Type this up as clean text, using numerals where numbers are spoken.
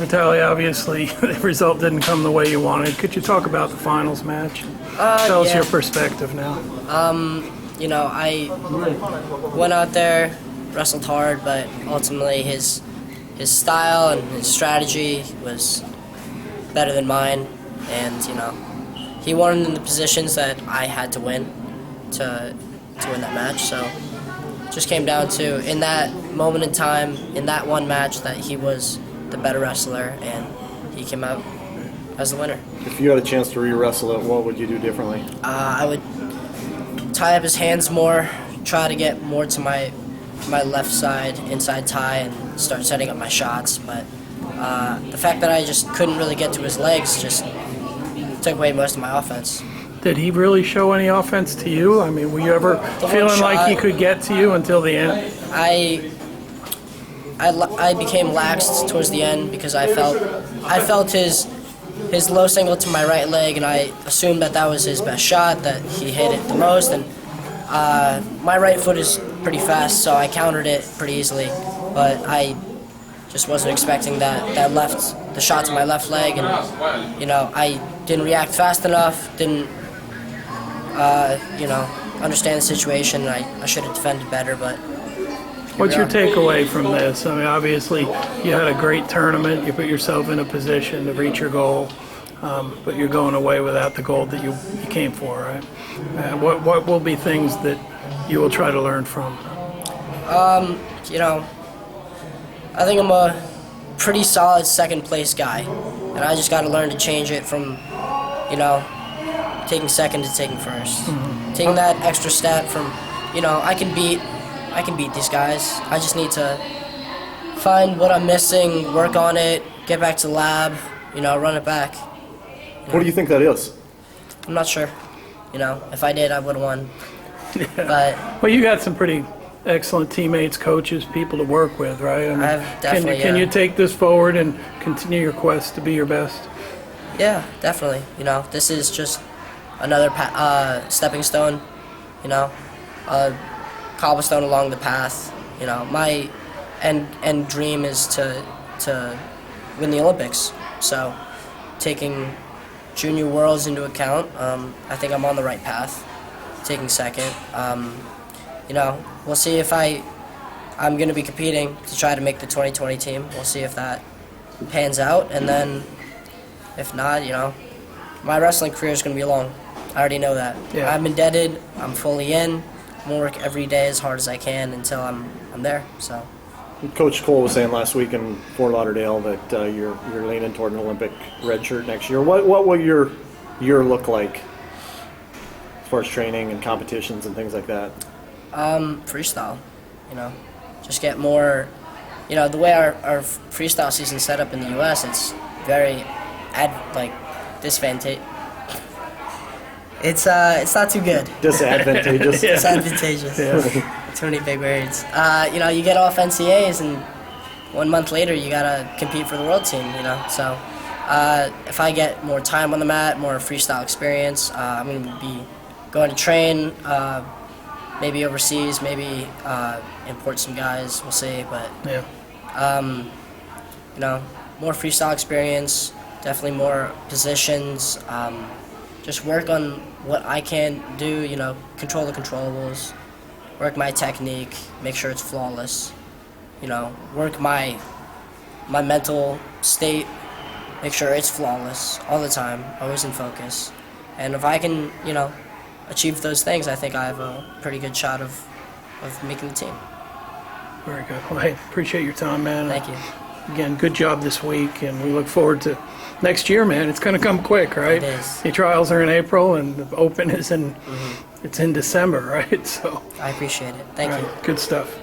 Vitaly, obviously the result didn't come the way you wanted. Could you talk about the finals match? Tell us your perspective now. I went out there, wrestled hard, but ultimately his style and his strategy was better than mine, and he won in the positions that I had to win to win that match. So it just came down to, in that moment in time, in that one match, that he was the better wrestler, and he came out as the winner. If you had a chance to re-wrestle it, what would you do differently? I would tie up his hands more, try to get more to my left side, inside tie, and start setting up my shots. But the fact that I just couldn't really get to his legs just took away most of my offense. Did he really show any offense to you? I mean, were you ever feeling like he could get to you until the end? I became laxed towards the end because I felt his low single to my right leg, and I assumed that was his best shot, that he hit it the most. And my right foot is pretty fast, so I countered it pretty easily. But I just wasn't expecting the shot to my left leg, and I didn't react fast enough, didn't understand the situation, and I should have defended better. But what's your takeaway from this? I mean, obviously you had a great tournament, you put yourself in a position to reach your goal, but you're going away without the goal that you came for, right? What will be things that you will try to learn from? I think I'm a pretty solid second place guy, and I just got to learn to change it from, taking second to taking first. Mm-hmm. Taking that extra step from, I can beat these guys. I just need to find what I'm missing, work on it, get back to the lab, run it back. What do you think that is? I'm not sure. If I did, I would have won. Yeah. But well, you got some pretty excellent teammates, coaches, people to work with, right? I mean, I've definitely. Can you take this forward and continue your quest to be your best? Yeah, definitely. This is just another stepping stone. A cobblestone along the path. My end dream is to win the Olympics. So, taking Junior Worlds into account, I think I'm on the right path. Taking second. We'll see if I'm going to be competing to try to make the 2020 team. We'll see if that pans out, and then if not, my wrestling career is going to be long. I already know that. Yeah. I'm indebted. I'm fully in. I'm going to work every day as hard as I can until I'm there. So. Coach Cole was saying last week in Fort Lauderdale that you're leaning toward an Olympic red shirt next year. What will your year look like as far as training and competitions and things like that? Freestyle, just get more, the way our freestyle season's set up in the U.S., it's very, disadvantageous. It's not too good. Disadvantageous. Disadvantageous. Yeah. Too many big words. You get off NCAAs, and 1 month later you gotta compete for the world team. So if I get more time on the mat, more freestyle experience, I'm gonna be going to train. Maybe overseas, maybe import some guys. We'll see, but more freestyle experience, definitely more positions. Just work on what I can do. Control the controllables, work my technique, make sure it's flawless. Work my mental state, make sure it's flawless all the time, always in focus. And if I can, achieve those things, I think I have a pretty good shot of making the team. Very good. Well, hey, appreciate your time, man. Thank you. Again, good job this week, and we look forward to next year, man. It's going to come quick, right? It is. The trials are in April, and the Open is it's in December, right? So I appreciate it. Thank you. Good stuff.